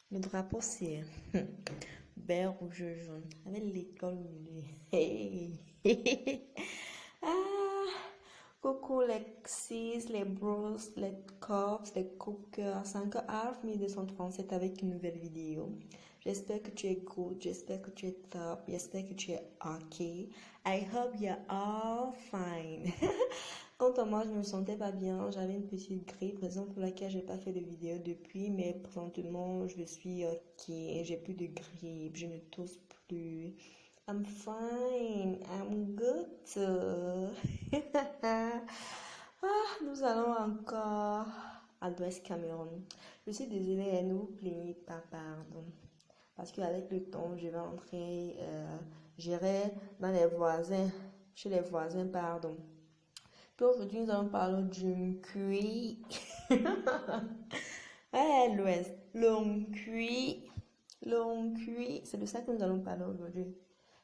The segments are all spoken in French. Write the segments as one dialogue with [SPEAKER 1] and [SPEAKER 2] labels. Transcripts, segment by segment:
[SPEAKER 1] Le drapeau, c'est vert, rouge, jaune. Avec l'école au milieu. Hey. Ah, coucou les sis, les bros, les cops, les cookers. 5h1237 avec une nouvelle vidéo. J'espère que tu es good, j'espère que tu es top, j'espère que tu es ok. I hope you're all fine. Quant à moi, je ne me sentais pas bien, j'avais une petite grippe, raison pour laquelle je n'ai pas fait de vidéo depuis, mais présentement, je suis ok, j'ai plus de grippe, je ne tousse plus. I'm fine, I'm good. Ah, nous allons encore à l'Ouest Cameroun. Je suis désolée, ne vous plaignez pas, pardon. Parce qu'avec le temps, je vais entrer, j'irai dans les voisins, chez les voisins, pardon. Puis aujourd'hui, nous allons parler d'une cuit. Ouais, l'Ouest. Long cuit. Long cuit. C'est de ça que nous allons parler aujourd'hui.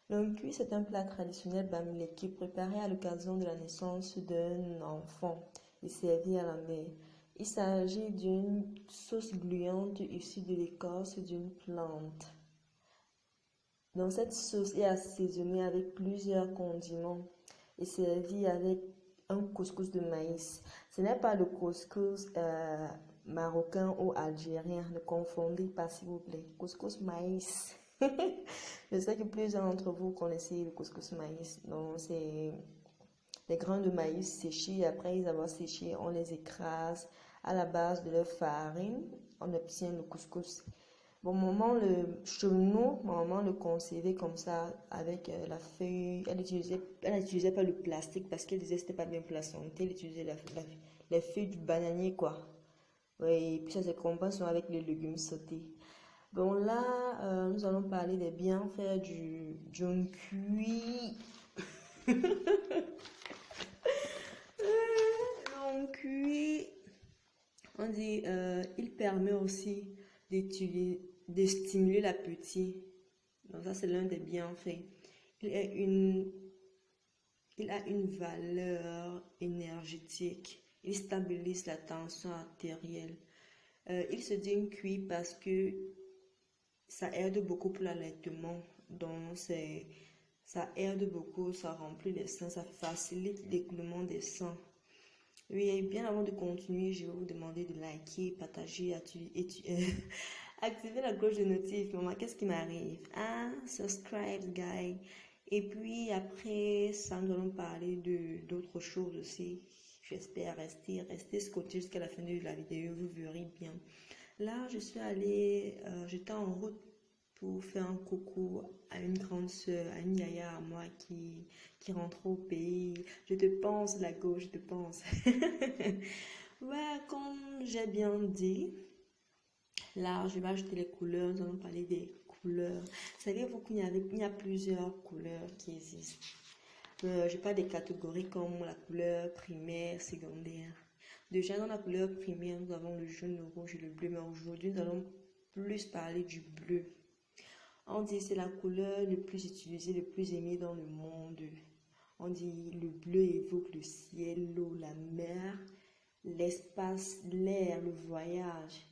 [SPEAKER 1] Long cuit, c'est un plat traditionnel bamileke préparé à l'occasion de la naissance d'un enfant et servi à la mer. Il s'agit d'une sauce gluante issue de l'écorce d'une plante. Dans cette sauce est assaisonnée avec plusieurs condiments et servie avec un couscous de maïs. Ce n'est pas le couscous marocain ou algérien. Ne confondez pas, s'il vous plaît. Couscous maïs. Je sais que plusieurs d'entre vous connaissez le couscous maïs. Donc, c'est les grains de maïs séchés. Après les avoir séchés, on les écrase à la base de leur farine. On obtient le couscous. Bon, maman, chez nous, maman le conservait comme ça avec la feuille. Elle utilisait pas le plastique parce qu'elle disait que c'était pas bien pour la santé. Elle utilisait les feuilles du bananier, quoi. Oui, et puis ça se compense avec les légumes sautés. Bon, là, nous allons parler des bienfaits du cuit. Le cuit, on dit, il permet aussi de stimuler l'appétit. Donc ça, c'est l'un des bienfaits. Il a une valeur énergétique. Il stabilise la tension artérielle. Il se dit cuit parce que ça aide beaucoup pour l'allaitement. Donc, ça aide beaucoup, ça remplit les seins, ça facilite l'écoulement des seins. Oui, bien avant de continuer, je vais vous demander de liker, partager, activer la cloche de notif. Maman, qu'est-ce qui m'arrive? Ah, subscribe, guys. Et puis après, ça, nous allons parler d'autres choses aussi. J'espère rester scotché jusqu'à la fin de la vidéo, vous verrez bien. Là, je suis allée, j'étais en route pour faire un coucou à une grande soeur, à une yaya à moi qui rentre au pays. Je te pense, la gauche, je te pense. Ouais, comme j'ai bien dit, là, je vais ajouter les couleurs, nous allons parler des couleurs. Savez-vous qu'il y a plusieurs couleurs qui existent? Je parle des catégories comme la couleur primaire, secondaire. Déjà, dans la couleur primaire, nous avons le jaune, le rouge et le bleu. Mais aujourd'hui, nous allons plus parler du bleu. On dit que c'est la couleur le plus utilisée, le plus aimée dans le monde. On dit le bleu évoque le ciel, l'eau, la mer, l'espace, l'air, le voyage.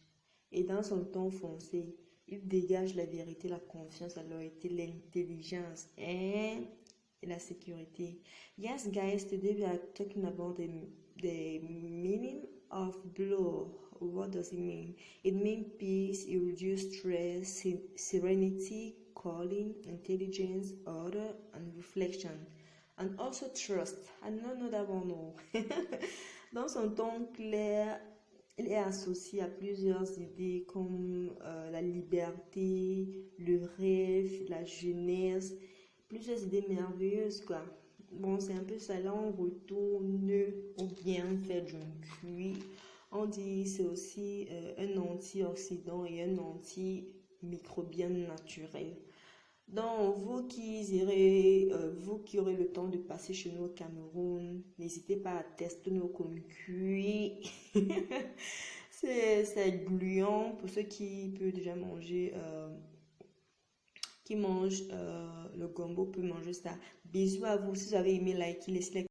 [SPEAKER 1] Et dans son ton foncé, il dégage la vérité, la confiance, la loyauté, l'intelligence et la sécurité. Yes, guys, today we are talking about the meaning of blue. What does it mean? It means peace, it reduces stress, serenity, calling, intelligence, order, and reflection. And also trust. I don't know that one. No. Dans son ton clair, il est associé à plusieurs idées comme la liberté, le rêve, la jeunesse, plusieurs idées merveilleuses, quoi. Bon, c'est un peu ça, là on retourne au bienfait d'un cuit. On dit c'est aussi un antioxydant et un antimicrobien naturel. Donc, vous qui aurez le temps de passer chez nous au Cameroun, n'hésitez pas à tester nos comme cuit. C'est gluant pour ceux qui peuvent déjà manger, qui mangent le gombo, peut manger ça. Bisous à vous, si vous avez aimé, likez, laissez